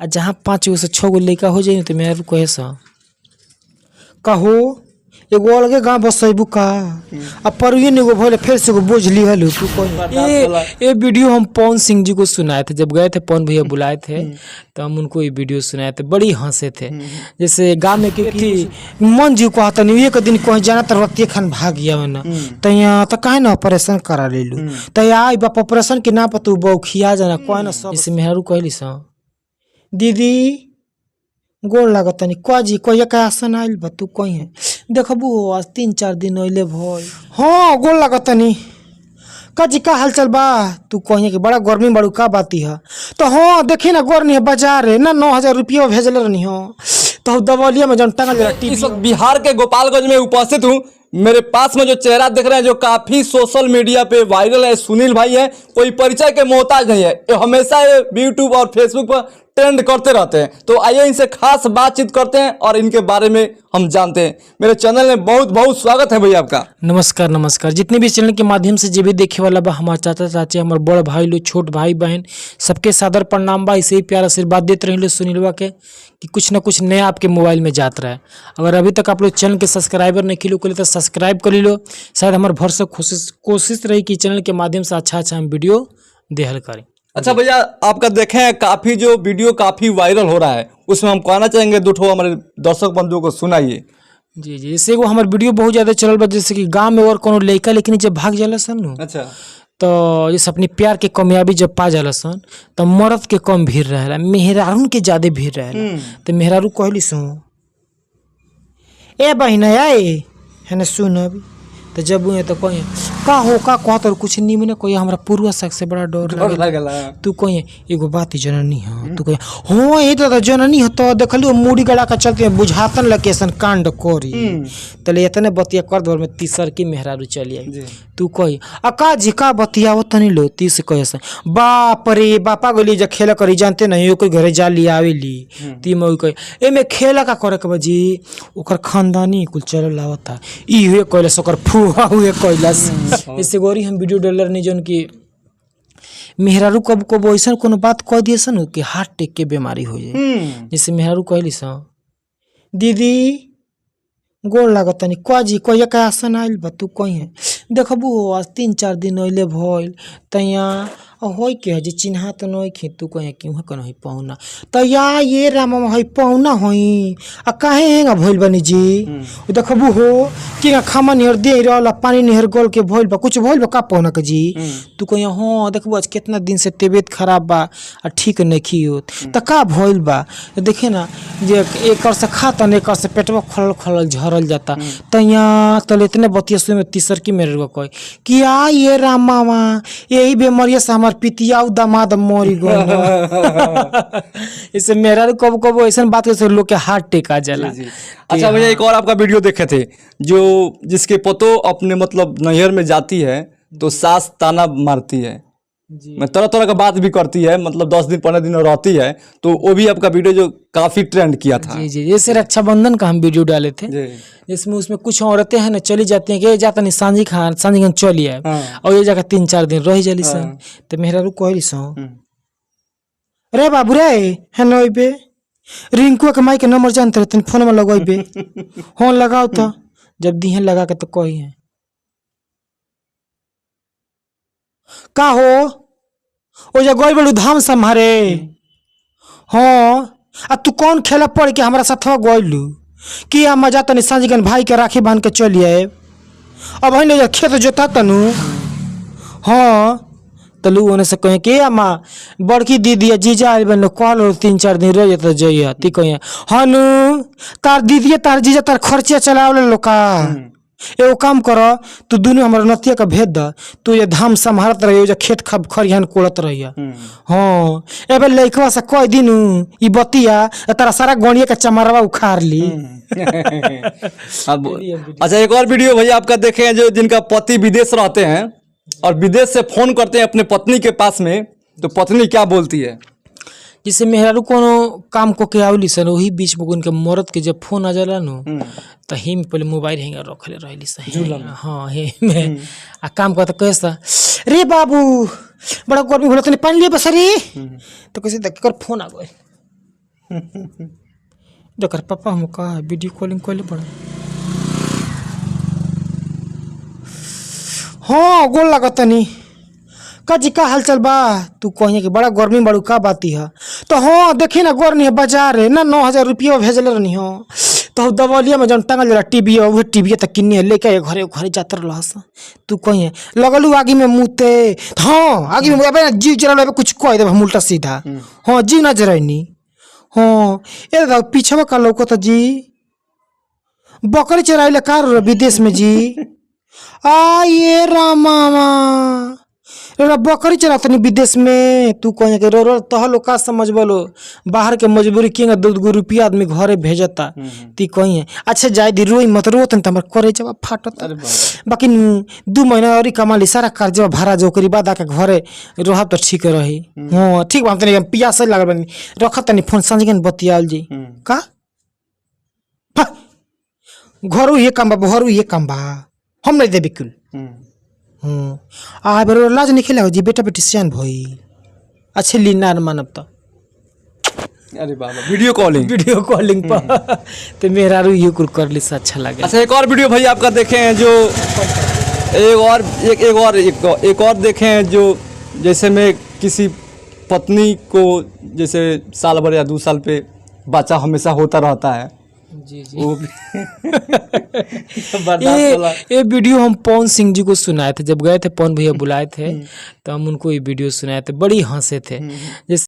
आ जहाँ 5 गो से 6 गो लड़का हो जाए तो मेरा कहे सा कहो एगो अलगे गाँव बसैबू का अब परुए एगो भले फिर से एगो बोझ लिहल तू ये वीडियो हम पवन सिंह जी को सुनाए थे जब गए थे पवन भैया बुलाए थे तो हम उनको ये वीडियो सुनाए थे बड़ी हंसे थे। जैसे गाँव में थी मन जी को आता नहीं एक दिन कहीं जाना तो रतिये खान भाग गया मैंने तो यहाँ तो कहे ना ऑपरेशन करा ले लू तो यहाँ बाप ऑपरेशन के ना पर तू बौखिया जाना कहे ना सब जैसे मेहरू कहली सा दीदी गोड़ लागत नहीं काजी कहिया का आसन आइल बा तू कहीं है देखबू आज 3-4 दिन अइले भई हाँ गोड़ लागत नहीं काजी का हाल चल बा तू कहीं कि बड़ा गर्मी बड़ू का बाती है तो हाँ देखी ना गोर नहीं है बाजार है ना 9,000 रुपया भेजल रहनी हो तो दबलिया में जन टंगल इस वक्त बिहार के गोपालगंज में उपस्थित हूँ। मेरे पास में जो चेहरा दिख रहे हैं जो काफी सोशल मीडिया पे वायरल है सुनील भाई है। कोई परिचय के मोहताज नहीं है, ये हमेशा यूट्यूब और फेसबुक पर ट्रेंड करते रहते हैं। तो आइए इनसे खास बातचीत करते हैं और इनके बारे में हम जानते हैं। मेरे चैनल में बहुत बहुत स्वागत है भैया आपका। नमस्कार नमस्कार। जितने भी चैनल के माध्यम से जो भी देखे वाला बा हमारे चाचा चाची हमारे बड़ भाई लोग छोट भाई बहन सबके सादर प्रणाम बा। इसे ही प्यार आशीर्वाद देते रहे सुनीलवा के कि कुछ ना कुछ नया आपके मोबाइल में जात रहा है। अगर अभी तक आप लोग चैनल के सब्सक्राइबर नहीं किलो के लिए तो सब्सक्राइब कर लो। शायद हमारे भरसक कोशिश रही कि चैनल के माध्यम से अच्छा हम वीडियो देहल करें। अच्छा भैया आपका देखें काफी जो वीडियो काफी वायरल हो रहा है उसमें हम कहना चाहेंगे दो ठो हमारे दर्शक बंधुओं को सुनाइए। जी जी जैसे वो हमारे वीडियो बहुत ज्यादा चल रहा जैसे कि गांव में और कोनो लड़का लेकिन जब भाग जाला सन अच्छा तो जैसे अपनी प्यार के कामयाबी जब पा जाला सन तो मर्द के कम भीड़ रहेला मेहरारू के ज्यादा भीड़ रहेला। तो मेहरारू कहली सो ए बहिना आए है ना सुन अभी तो जब हुए तो कहीं का हो का कहत कुछ निमन कोई हमरा पूर्वा शक से बड़ा डर लगला तू कहीं एगो बात जननी है तू कहीं हो ये तो जननी है तो देखलियो मूड़ी गला का चलते बुझातन लोकेशन कांड करी तले इतने बतिया कर दर में तीसर की मेहरारू चली आई तू कही अका जिका बतिया वो तनी लो तीस कहे से बाप रे बापा गोली जा खेला करी जानते नहीं कोई घरे जा लिया आवेली ती मई कही एमे खेला का करे के बजी ओकर खानदानी कुल चल लावता ई हुए कैलस ओकर फुआ हुए कैलस। इससे गोरी हम वीडियो डालर नहीं जन की मेहरारू कब कब ऐसा कोनो बात कह दिए सन कि हार्ट अटैक के बीमारी हो जाए। जैसे मेहरारू कहली सा दीदी गोड़ लागत नहीं काजी कहिया का आसन आइल बा तू कहीं है देखबू आज 3-4 दिन अइले भइल तैया होई के जे चिन्हा तो नहीं खे तू कहीं क्यों कन है पहुना तो या ये राम है पहुना होई आ काहे हेंगा भइल बनी जी देखबू हो कि खामा निहर दे रहल पानी निहर गल के भइल बा कुछ भइल बा का पहुना के जी तू कहीं हां देखबू आज कितना दिन से तबीयत खराब बा आ ठीक नहीं होत त का भइल बा देखे ना जे एकर से खाता ने एकर से पेटवा खलल खलल झरल जाता तैया तले इतने बतिया से में तीसर की मेरे को कह कि आ ये राम मामा यही बीमारी से हमार पितिया दामाद मरी गए। इससे मेरा कब कब ऐसा बात से लोग के हार्ट अटैक आ जाला। अच्छा भैया एक और आपका वीडियो देखे थे जो जिसके पतो अपने मतलब नैहर में जाती है तो सास ताना मारती है मैं तरह तरह का बात भी करती है मतलब 10 दिन 15 दिन रहती है तो वो भी आपका वीडियो जो काफी ट्रेंड किया था। जी जी जैसे रक्षाबंधन का हम वीडियो डाले थे जिसमें उसमें कुछ औरतें हैं ना चली जाती हैं कि जाता नहीं सांझी खान चली है और ये जाकर 3-4 दिन रह जाली सन तो मेहरारू कहली सो रे बाबू रे है नइबे रिंकू के माई के नंबर जानते रहते फोन में लगवाइबे हाँ लगाओ तो जब दिहे लगा के तो कही है का हो ओ जा गोल बड़ू धाम संभारे हाँ आ तू कौन खेला पड़ के हमारा साथ गोलू कि आ मजा तनी सांझगन भाई के राखी बांध के चलिए अब है खेत जोता तनु हाँ तलू होने से कहें कि अम्मा बड़की दीदी जीजा आइल बन कल 3-4 दिन रह जाता जाइए ती कहें हनु तार दीदी तार जीजा तार खर्चा चलावल लो का एगो काम कर तू दोनों हमारे नतिया का भेज द तू ये धाम संभालत रहिए खेत खरिहान कोड़त रहिए हाँ एबे लइकवा से कई दिन ई बतिया तारा सारा गणिया का चमरवा उखाड़ ली। अच्छा एक और वीडियो भैया आपका देखे जो जिनका पति विदेश रहते हैं और विदेश से फोन करते हैं अपने पत्नी के पास में तो पत्नी क्या बोलती है जैसे मेहरारू कोनो काम को के आवली सन वही बीच में उनके मरद के जब फोन आ जाला नु तो ही में पहले मोबाइल हैंगर रखले रहली सन हाँ हे में आ काम करता कैसा रे बाबू बड़ा गर्मी होला तनी पानी ले बसरी तो कैसे देख कर फोन आ गए जकर पापा हम कहा वीडियो कॉलिंग कइले बड़ा। हाँ गोल लागत नहीं का जी, का हालचाल बा? तू कहिए कि बड़ा गर्मी बड़ू का बाती है? तो हाँ देखी ना गोर नहीं है बाजार है ना, 9,000 रुपया भेजल रहनी हो तो दबलिया में जौन टांगल जरा टीवी है वही टीवी तक किन्नी है लेके घरे घरे जातर रहस। तू कहिए लगलू आगे में मुते, हाँ आगे में अबे जीव जरा कुछ कह देब हम उल्टा सीधा। हाँ जीव ना जरैनी। हाँ ए पीछे का लौकत जी बकरी चराइले कार विदेश में जी। आ ये रामा बकरी चलातनी विदेश में। तू कहे कि रो तहलो का समझ बोलो बाहर के मजबूरी किंग 2 रुपया आदमी घरे भेजता। ती कहिए अच्छा जाए दी रोई मत रो तन तमर करे जब फाटत। बाकी 2 महीना और कमा ली सारा कर्जा भाड़ा जो करी बाद आके घरे रह तो ठीक रही। हाँ ठीक बा तनी पियास लागल बनी रख तनी फोन संजगन बतियाल जी का घरू ये काम बा बहरू ये काम बा हम नहीं दे बिल्कुल। आ बेरो लाज नहीं खेला जी बेटा बेटी सियान भई अच्छे लीना मानब तो। अरे बाबा वीडियो कॉलिंग पर तो मेरा रू ये कुल कर ली से अच्छा लगे। अच्छा एक और वीडियो भाई आपका देखे हैं जो एक और देखे हैं जो जैसे में किसी पत्नी को जैसे साल भर या 2 साल पे बच्चा हमेशा होता रहता है। जी जी वो भी ये वीडियो हम पवन सिंह जी को सुनाए थे जब गए थे, पवन भैया बुलाए थे तो हम उनको ये वीडियो सुनाए थे, बड़ी हंसे थे। जैसे